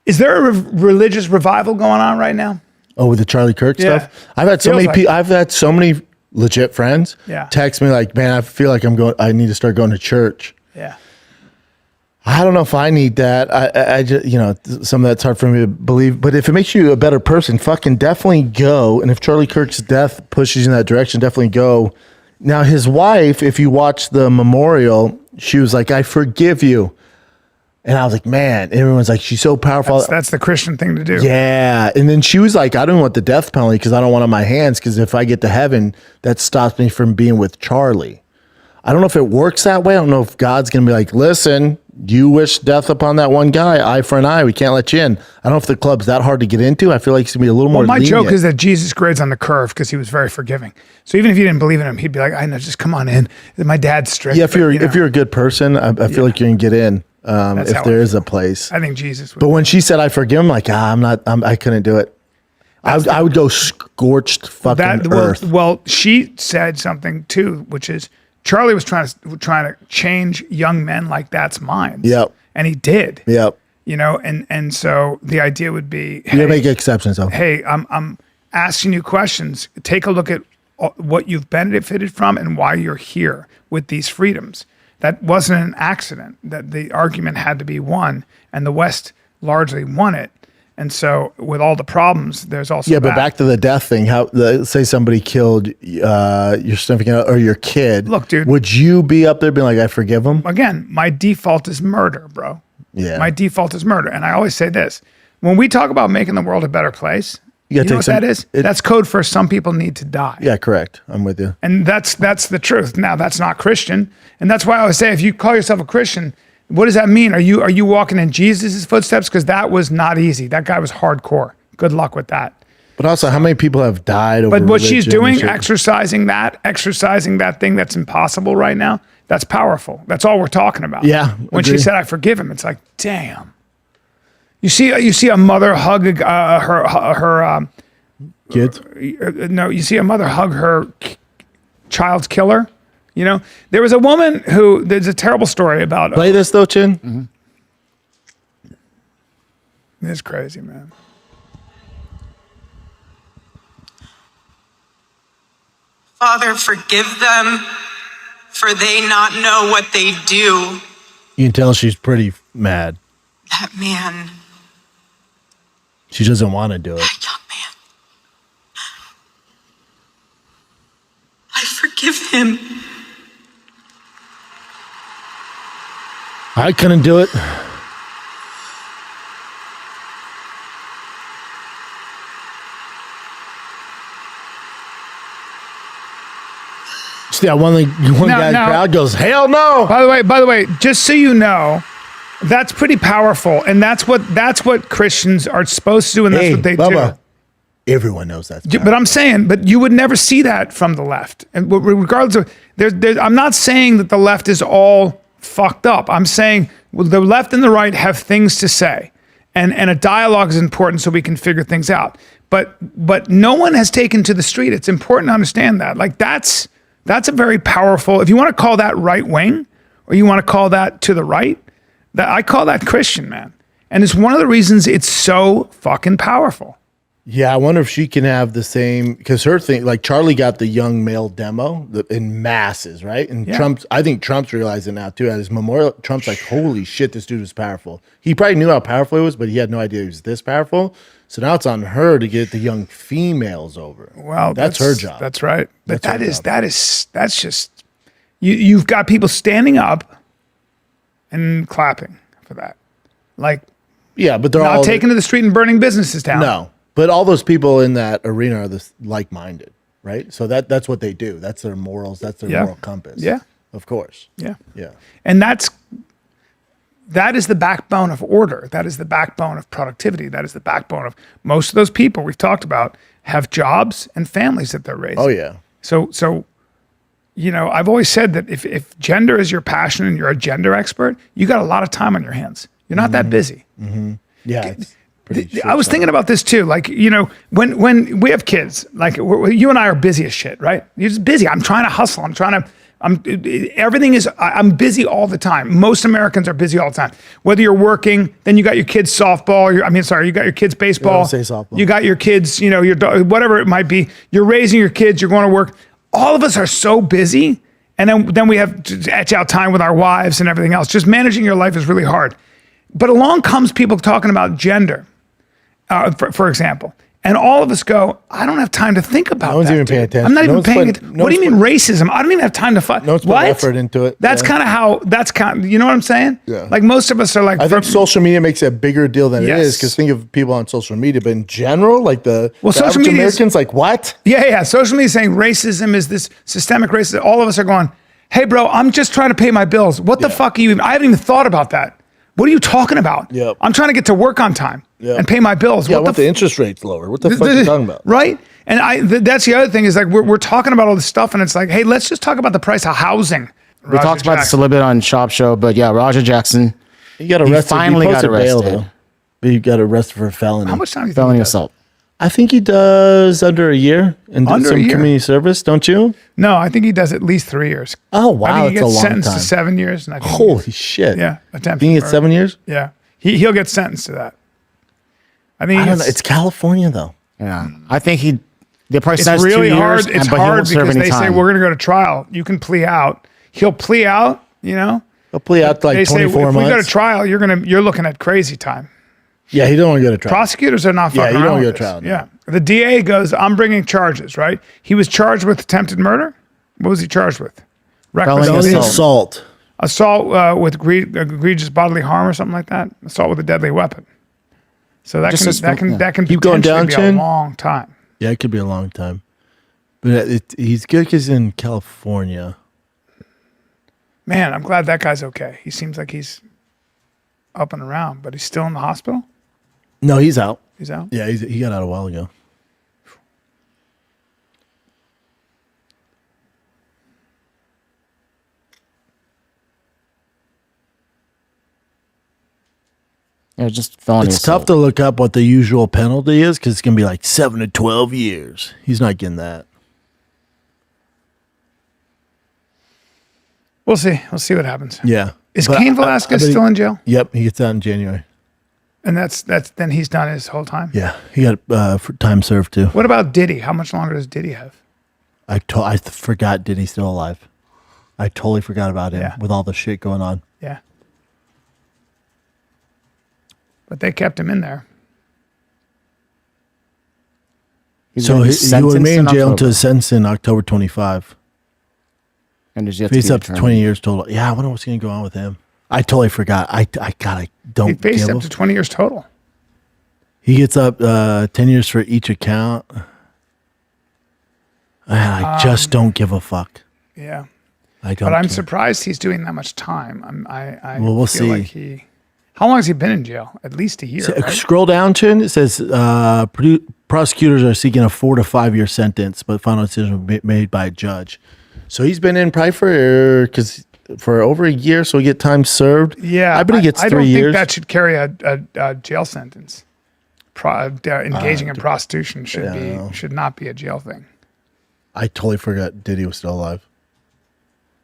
Is there a religious revival going on right now? Oh, with the Charlie Kirk stuff? I've had so many people, I've had so many legit friends text me like, man, I feel like I need to start going to church. Yeah. I don't know if I need that. I just, you know, some of that's hard for me to believe, but if it makes you a better person, fucking definitely go. And if Charlie Kirk's death pushes you in that direction, definitely go. Now, his wife, if you watch the memorial, she was like, I forgive you. And I was like, man, everyone's like, she's so powerful. That's the Christian thing to do. Yeah. And then she was like, I don't want the death penalty because I don't want it on my hands, because if I get to heaven, that stops me from being with Charlie. I don't know if it works that way. I don't know if God's going to be like, listen, you wish death upon that one guy, eye for an eye. We can't let you in. I don't know if the club's that hard to get into. I feel like it's going to be a little more lenient. My joke is that Jesus grades on the curve because he was very forgiving. So even if you didn't believe in him, he'd be like, I know, just come on in. My dad's strict. Yeah, if you're a good person, I feel like you're going to get in. If there is a place. I think Jesus would. But when she said I forgive him, like, I couldn't do it. I would go scorched fucking earth. Well, she said something too, which is Charlie was trying to change young men like that's minds. Yep. And he did. Yep. You know, and so the idea would be, hey, you make exceptions though. Hey, I'm asking you questions. Take a look at what you've benefited from and why you're here with these freedoms. That wasn't an accident. That the argument had to be won, and the West largely won it. And so, with all the problems, there's also but back to the death thing. Say somebody killed your significant or your kid. Look, dude, would you be up there being like, I forgive him? Again, my default is murder, bro. Yeah, my default is murder, and I always say this: when we talk about making the world a better place, you know what that is? That's code for some people need to die. Yeah, correct. I'm with you. And that's the truth. Now, that's not Christian. And that's why I always say, if you call yourself a Christian, what does that mean? Are you walking in Jesus' footsteps? Because that was not easy. That guy was hardcore. Good luck with that. But also, how many people have died over But what she's doing, exercising that thing that's impossible right now, that's powerful. That's all we're talking about. Yeah. When she said, I forgive him, it's like, damn. You see a mother hug her kids. No, you see a mother hug her child's killer. You know, there was a woman who. There's a terrible story about. Play this though, Chin. Mm-hmm. It's crazy, man. Father, forgive them, for they not know what they do. You can tell she's pretty mad. That man. She doesn't want to do it. That young man. I forgive him. I couldn't do it. See that one guy in the crowd goes, hell no. By the way, just so you know, that's pretty powerful, and that's what Christians are supposed to do, and that's what they do. Everyone knows that. But I'm saying, but you would never see that from the left, and regardless of, I'm not saying that the left is all fucked up. I'm saying the left and the right have things to say, and a dialogue is important so we can figure things out. But no one has taken to the street. It's important to understand that. Like that's a very powerful. If you want to call that right wing, or you want to call that to the right. I call that Christian, man. And it's one of the reasons it's so fucking powerful. Yeah, I wonder if she can have the same, because her thing, like Charlie got the young male demo in masses, right? And I think Trump's realizing now too. At his memorial, Trump's like, holy shit, this dude was powerful. He probably knew how powerful he was, but he had no idea he was this powerful. So now it's on her to get the young females over. Well, that's her job. That's right. But that's just, you've got people standing up and clapping for that. Like, yeah, but they're not taking to the street and burning businesses down. No, but all those people in that arena are like-minded, right? So that's what they do. That's their morals. That's their moral compass. Yeah, of course. Yeah, yeah. And that is the backbone of order. That is the backbone of productivity. That is the backbone of most of those people we've talked about have jobs and families that they're raising. Oh yeah. So. You know, I've always said that if gender is your passion and you're a gender expert, you got a lot of time on your hands. You're not that busy. Mm-hmm. Yeah. I was thinking about this too. Like, you know, when we have kids, like you and I are busy as shit, right? You're just busy. I'm trying to hustle. I'm trying to Everything is. I'm busy all the time. Most Americans are busy all the time. Whether you're working, then you got your kids softball. You got your kids baseball. Don't say softball. You got your kids. You know, your whatever it might be. You're raising your kids. You're going to work. All of us are so busy, and then we have to etch out time with our wives and everything else. Just managing your life is really hard. But along comes people talking about gender, for example. And all of us go, I don't have time to think about that. No one's even paying attention. I'm not No even one's paying putting- attention. no What do you one's mean racism? I don't even have time to fight. No one's putting effort into it. That's Yeah. kind of how, you know what I'm saying? Yeah. Like most of us are like, I think social media makes it a bigger deal than it Yes. is because think of people on social media, but in general, like the social average media is- Americans, like what? yeah. Social media is saying racism is this systemic racism. All of us are going, hey, bro, I'm just trying to pay my bills. What the fuck are you even? I haven't even thought about that. What are you talking about? Yep. I'm trying to get to work on time and pay my bills. Yeah, I What want the interest rates lower. What the fuck are you talking about? Right? And that's the other thing is like we're talking about all this stuff and it's like, hey, let's just talk about the price of housing. We talked about this a little bit on Shop Show, but yeah, Roger Jackson. He got arrested. finally he got posted bail, arrested. though. But he got arrested for a felony. How much time do you think Felony he does? assault. I think he does under a year and Under a some year? community service, don't you? No, I think he does at least 3 years. Oh, I wow. think he That's a gets long sentenced time. to 7 years. And I think Holy shit. yeah, attempted Being at murder. 7 years? Yeah, he'll get sentenced to that. I think I he don't know. gets- It's California, though. Yeah, I think they probably it's sentenced really 2 years, hard. It's but he hard won't serve because any they say time. we're going to go to trial. You can plea out. He'll plea out. You know, He'll play out to like they say if 24 we go to months. trial, you're looking at crazy time. Yeah, he don't want to go to trial. Prosecutors are not Yeah, fucking you don't around go with to this. trial, no. Yeah, the DA goes, I'm bringing charges. Right? He was charged with attempted murder. What was he charged with? Reckless Felony Felony assault. assault. with egregious bodily harm or something like that. Assault with a deadly weapon. So that Just can a smoke- yeah. that can Keep going potentially down, be Chin. a long time. Yeah, it could be a long time. But he's good because he's in California. Man, I'm glad that guy's okay. He seems like he's up and around, but he's still in the hospital. No, he's out. He's out. Yeah, he got out a while ago. Yeah, just felony It's assault. tough to look up what the usual penalty is because it's going to be like 7 to 12 years. He's not getting that. We'll see. We'll see what happens. Yeah. Is But Cain I Velasquez bet he- still in jail? Yep, he gets out in January. And that's then he's done his whole time. Yeah, he got for time served too. What about Diddy? How much longer does Diddy have? I forgot Diddy's still alive. I totally forgot about him Yeah. with all the shit going on. Yeah. But they kept him in there. He's So gonna be he would sentenced remain in jail October. until his sentence in October 25. And there's yet to He's be up to determined. 20 years total. Yeah, I wonder what's going to go on with him. I totally forgot. I don't He faced give up a- to 20 years total. He gets up 10 years for each account. Man, I just don't give a fuck. Yeah. I don't. But I'm care. surprised he's doing that much time. I Well, we'll feel see. like he. How long has he been in jail? At least a year. Right? Scroll down, Chin. It says prosecutors are seeking a 4 to 5 year sentence, but final decision will be made by a judge. So he's been in probably for over a year, so he get time served. Yeah, I bet he gets I 3 don't years. think that should carry a jail sentence. Engaging in prostitution should not be a jail thing. I totally forgot Diddy was still alive.